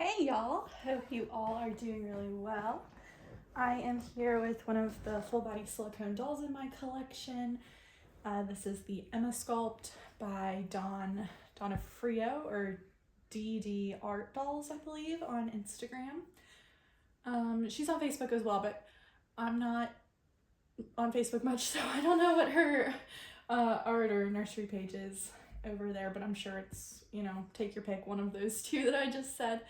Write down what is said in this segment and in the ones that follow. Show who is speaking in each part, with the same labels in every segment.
Speaker 1: Hey y'all, hope you all are doing really well. I am here with one of the full body silicone dolls in my collection. This is the Emma Sculpt by Donna Frio, or DD Art Dolls, I believe, on Instagram. She's on Facebook as well, but I'm not on Facebook much, so I don't know what her art or nursery page is over there, but I'm sure it's, take your pick, one of those two that I just said.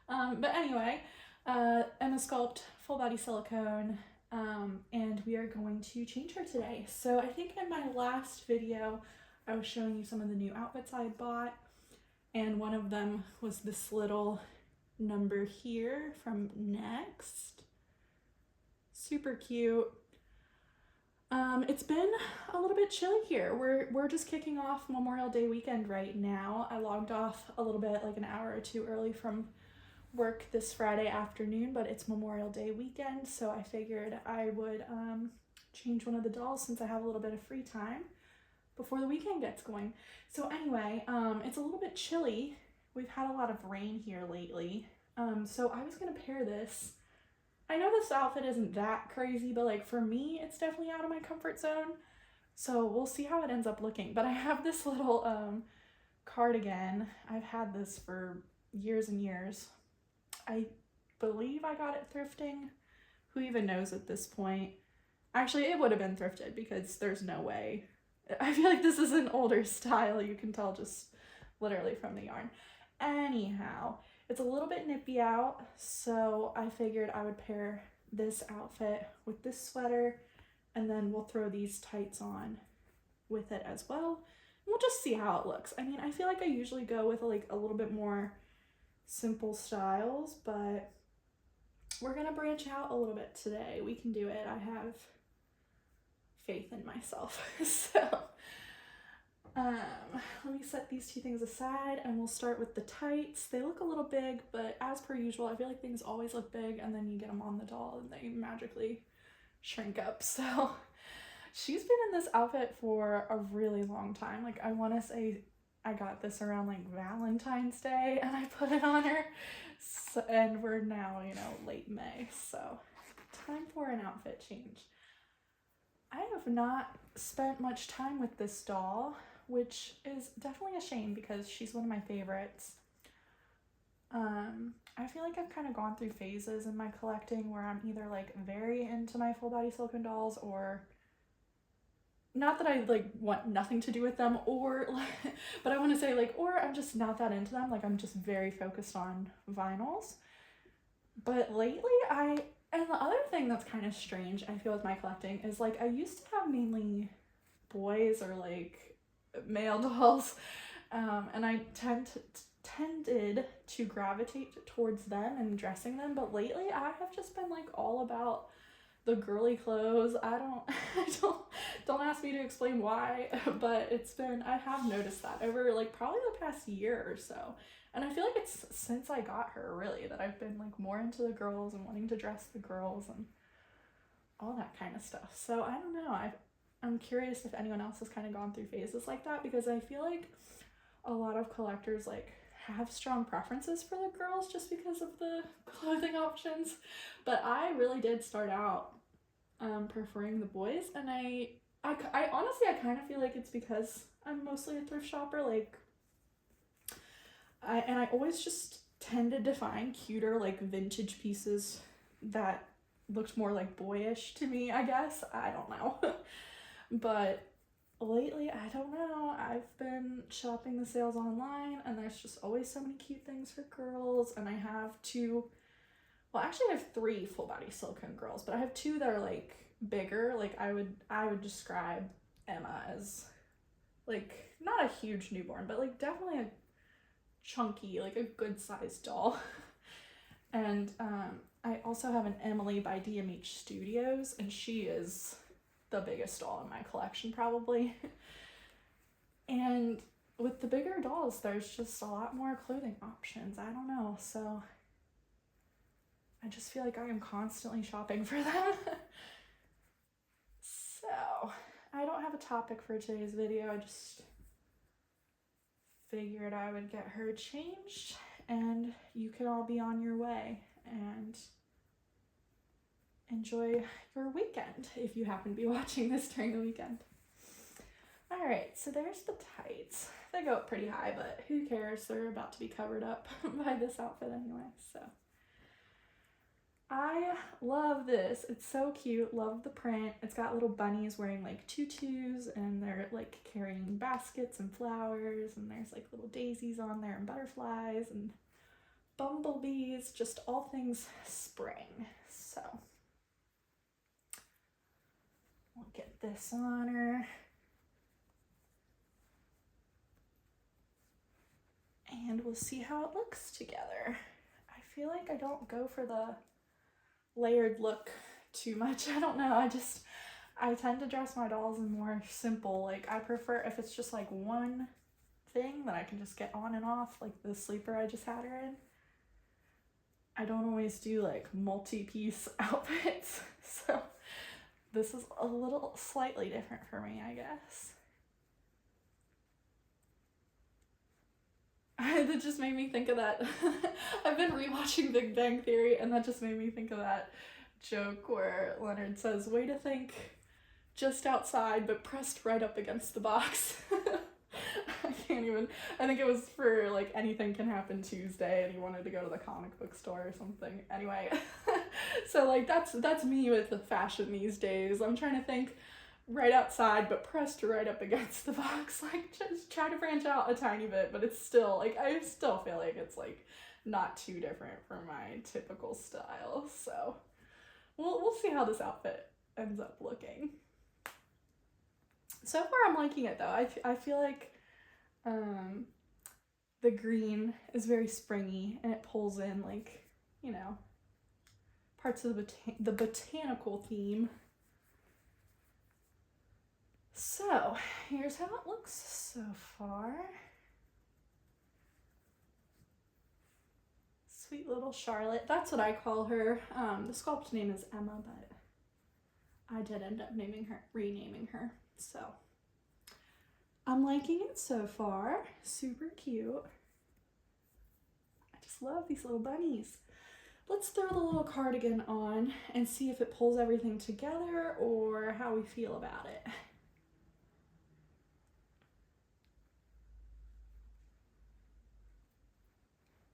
Speaker 1: But anyway, Emma Sculpt, full body silicone, and we are going to change her today. So I think in my last video, I was showing you some of the new outfits I bought, and one of them was this little number here from Next. Super cute. It's been a little bit chilly here. We're just kicking off Memorial Day weekend right now. I logged off a little bit, like an hour or two early from work this Friday afternoon, but it's Memorial Day weekend, so I figured I would change one of the dolls since I have a little bit of free time before the weekend gets going. So anyway, it's a little bit chilly. We've had a lot of rain here lately, so I was gonna pair this. I know this outfit isn't that crazy, but like for me, it's definitely out of my comfort zone. So we'll see how it ends up looking. But I have this little cardigan. I've had this for years and years. I believe I got it thrifting. Who even knows at this point? Actually, it would have been thrifted because there's no way. I feel like this is an older style. You can tell just literally from the yarn. Anyhow, it's a little bit nippy out, so I figured I would pair this outfit with this sweater, and then we'll throw these tights on with it as well. We'll just see how it looks. I mean, I feel like I usually go with like a little bit more simple styles, but we're gonna branch out a little bit today. We can do it. I have faith in myself. So let me set these two things aside and we'll start with the tights. They look a little big, but as per usual, I feel like things always look big and then you get them on the doll and they magically shrink up. So she's been in this outfit for a really long time. Like, I want to say I got this around like Valentine's Day and I put it on her. So, and we're now, late May. So time for an outfit change. I have not spent much time with this doll, which is definitely a shame because she's one of my favorites. I feel like I've kind of gone through phases in my collecting where I'm either like very into my full body silicone dolls, or not that I like want nothing to do with them, or like, but I want to say like, or I'm just not that into them. Like, I'm just very focused on vinyls. But lately and the other thing that's kind of strange, I feel, with my collecting is like I used to have mainly boys or like male dolls, and I tended to gravitate towards them and dressing them, but lately I have just been like all about the girly clothes. I don't ask me to explain why, but I have noticed that over like probably the past year or so. And I feel like it's since I got her, really, that I've been like more into the girls and wanting to dress the girls and all that kind of stuff. So I don't know. I'm curious if anyone else has kind of gone through phases like that, because I feel like a lot of collectors like have strong preferences for the girls just because of the clothing options. But I really did start out preferring the boys, and I honestly, I kind of feel like it's because I'm mostly a thrift shopper. Like, I always just tended to find cuter like vintage pieces that looked more like boyish to me, I guess. I don't know. But lately, I don't know, I've been shopping the sales online and there's just always so many cute things for girls. And I have actually I have 3 full body silicone girls, but I have 2 that are like bigger. Like, I would describe Emma as like not a huge newborn, but like definitely a chunky, like a good sized doll. And I also have an Emily by DMH Studios, and she is the biggest doll in my collection probably. And with the bigger dolls, there's just a lot more clothing options. I don't know, so I just feel like I am constantly shopping for them. So I don't have a topic for today's video. I just figured I would get her changed and you can all be on your way and enjoy your weekend if you happen to be watching this during the weekend. All right, so there's the tights. They go up pretty high, but who cares? They're about to be covered up by this outfit anyway, so. I love this. It's so cute. Love the print. It's got little bunnies wearing like tutus, and they're like carrying baskets and flowers, and there's like little daisies on there and butterflies and bumblebees, just all things spring. So we'll get this on her. And we'll see how it looks together. I feel like I don't go for the layered look too much. I don't know. I tend to dress my dolls in more simple. Like, I prefer if it's just like one thing that I can just get on and off, like the sleeper I just had her in. I don't always do like multi-piece outfits. So this is a little slightly different for me, I guess. That just made me think of that. I've been rewatching Big Bang Theory, and that just made me think of that joke where Leonard says, "Way to think just outside, but pressed right up against the box." I can't even. I think it was for like Anything Can Happen Tuesday, and he wanted to go to the comic book store or something. Anyway, so like that's me with the fashion these days. I'm trying to think right outside, but pressed right up against the box. Like, just try to branch out a tiny bit, but it's still like, I still feel like it's like not too different from my typical style. So we'll see how this outfit ends up looking. So far I'm liking it though. I feel like the green is very springy, and it pulls in like, you know, parts of the botanical theme. So here's how it looks so far. Sweet little Charlotte. That's what I call her. The sculpt name is Emma, but I did end up renaming her. So I'm liking it so far. Super cute. I just love these little bunnies. Let's throw the little cardigan on and see if it pulls everything together or how we feel about it.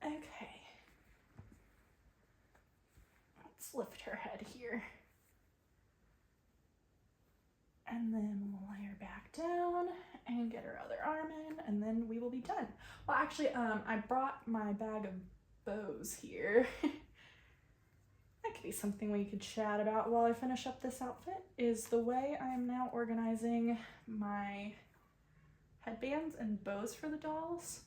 Speaker 1: Okay, let's lift her head here. And then we'll lay her back down and get her other arm in, and then we will be done. Well, actually, I brought my bag of bows here. That could be something we could chat about while I finish up this outfit, is the way I am now organizing my headbands and bows for the dolls.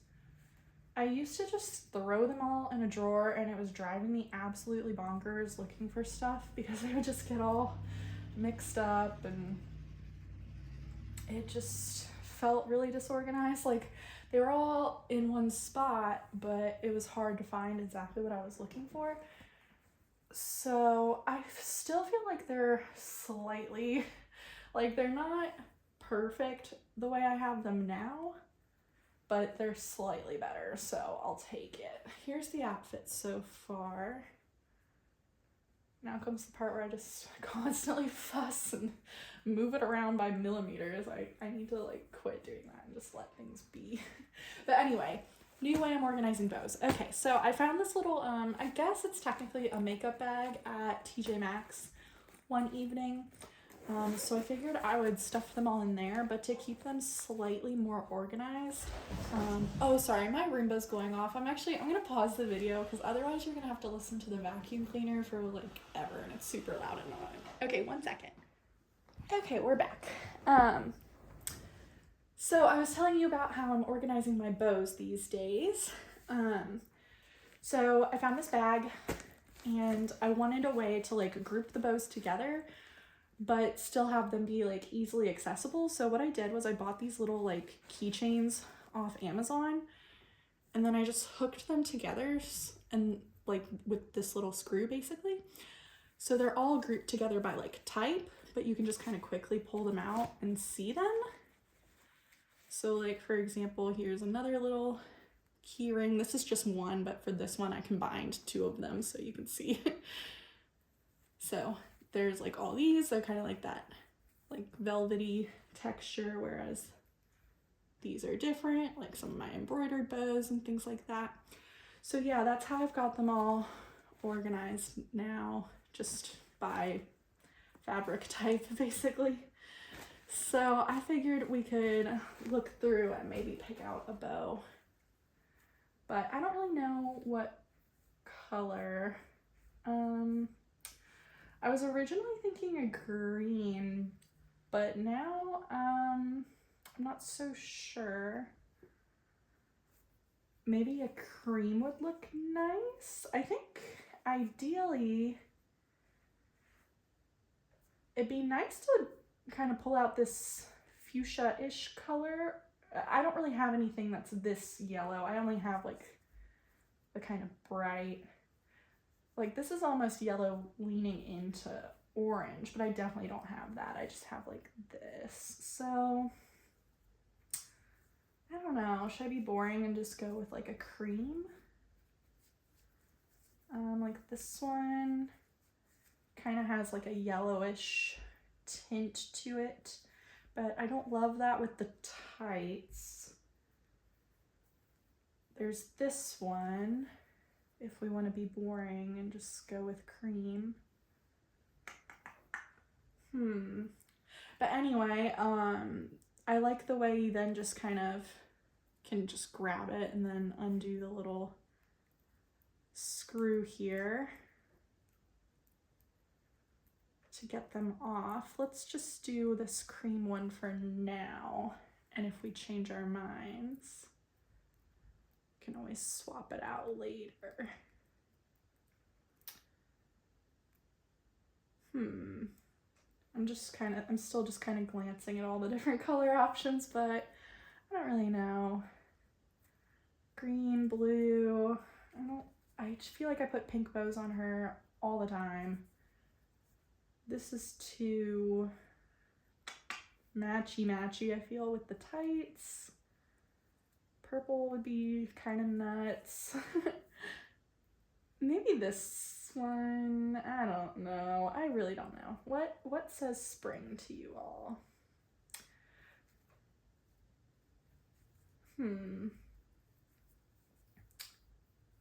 Speaker 1: I used to just throw them all in a drawer, and it was driving me absolutely bonkers looking for stuff because they would just get all mixed up, and it just felt really disorganized. Like, they were all in one spot, but it was hard to find exactly what I was looking for. So I still feel like they're slightly, like, they're not perfect the way I have them now, but they're slightly better, so I'll take it. Here's the outfit so far. Now comes the part where I just constantly fuss and move it around by millimeters. I need to like quit doing that and just let things be. But anyway, new way I'm organizing bows. Okay, so I found this little, I guess it's technically a makeup bag at TJ Maxx one evening. So I figured I would stuff them all in there, but to keep them slightly more organized. Oh, sorry, my Roomba's going off. I'm gonna pause the video because otherwise you're gonna have to listen to the vacuum cleaner for like ever, and it's super loud and annoying. Okay, 1 second. Okay, we're back. So I was telling you about how I'm organizing my bows these days. So I found this bag, and I wanted a way to like group the bows together but still have them be like easily accessible. So what I did was I bought these little like keychains off Amazon, and then I just hooked them together and like with this little screw basically. So they're all grouped together by like type, but you can just kind of quickly pull them out and see them. So like, for example, here's another little key ring. This is just one, but for this one I combined two of them so you can see. So there's like all these, they're kind of like that like velvety texture, whereas these are different, like some of my embroidered bows and things like that. So yeah, that's how I've got them all organized now, just by fabric type basically. So I figured we could look through and maybe pick out a bow, but I don't really know what color. I was originally thinking a green, but now I'm not so sure. Maybe a cream would look nice. I think ideally it'd be nice to kind of pull out this fuchsia-ish color. I don't really have anything that's this yellow. I only have like the kind of bright, like this is almost yellow leaning into orange, but I definitely don't have that. I just have like this. So I don't know, should I be boring and just go with like a cream? Like this one kind of has like a yellowish tint to it, but I don't love that with the tights. There's this one, if we want to be boring and just go with cream. But anyway, I like the way you then just kind of can just grab it and then undo the little screw here to get them off. Let's just do this cream one for now, and if we change our minds, we can always swap it out later. I'm still just kind of glancing at all the different color options, but I don't really know. Green, blue, I just feel like I put pink bows on her all the time. This is too matchy, I feel, with the tights. Purple would be kind of nuts. Maybe this one, I don't know. I really don't know. What says spring to you all?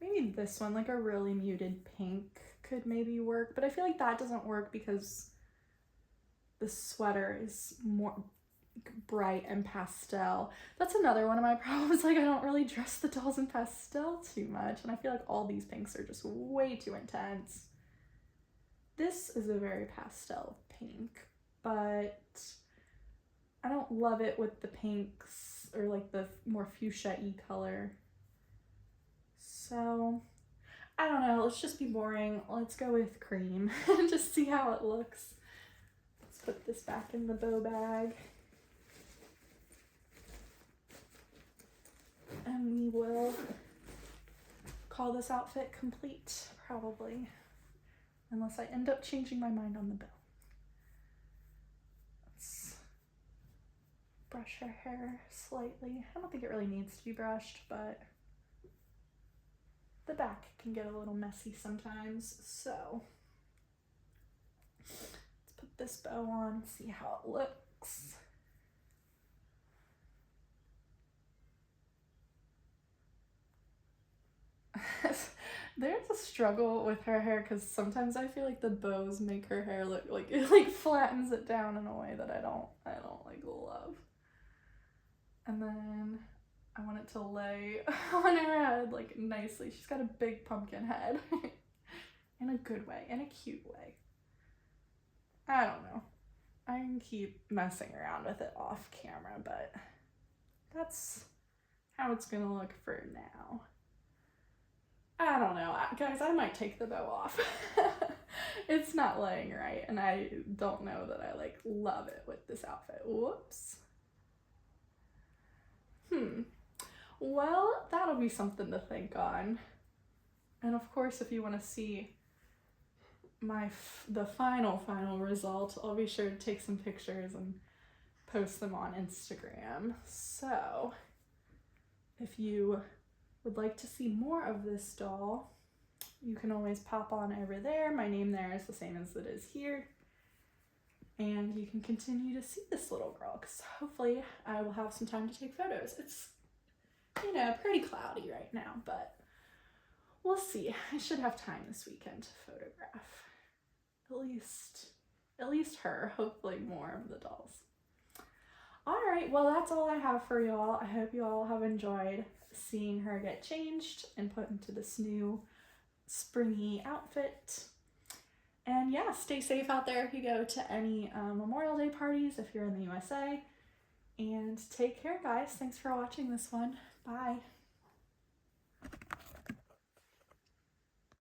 Speaker 1: Maybe this one, like a really muted pink, could maybe work, but I feel like that doesn't work because the sweater is more bright and pastel. That's another one of my problems. Like, I don't really dress the dolls in pastel too much, and I feel like all these pinks are just way too intense. This is a very pastel pink, but I don't love it with the pinks or like the more fuchsia-y color. So I don't know, let's just be boring. Let's go with cream and just see how it looks. Let's put this back in the bow bag. And we will call this outfit complete, probably. Unless I end up changing my mind on the bow. Let's brush her hair slightly. I don't think it really needs to be brushed, but the back can get a little messy sometimes, so let's put this bow on, see how it looks. There's a struggle with her hair because sometimes I feel like the bows make her hair look like it like flattens it down in a way that I don't like love. And then I want it to lay on her head like nicely. She's got a big pumpkin head in a good way, in a cute way. I don't know. I can keep messing around with it off camera, but that's how it's gonna look for now. I don't know, guys, I might take the bow off. It's not laying right, and I don't know that I like love it with this outfit. Whoops. Well, that'll be something to think on. And of course, if you want to see the final result, I'll be sure to take some pictures and post them on Instagram. So if you would like to see more of this doll, you can always pop on over there. My name there is the same as it is here. And you can continue to see this little girl, because hopefully I will have some time to take photos. It's, you know, pretty cloudy right now, but we'll see. I should have time this weekend to photograph at least her, hopefully more of the dolls. All right, well, that's all I have for y'all. I hope you all have enjoyed seeing her get changed and put into this new springy outfit. And yeah, stay safe out there if you go to any Memorial Day parties if you're in the USA. And take care, guys. Thanks for watching this one. Bye.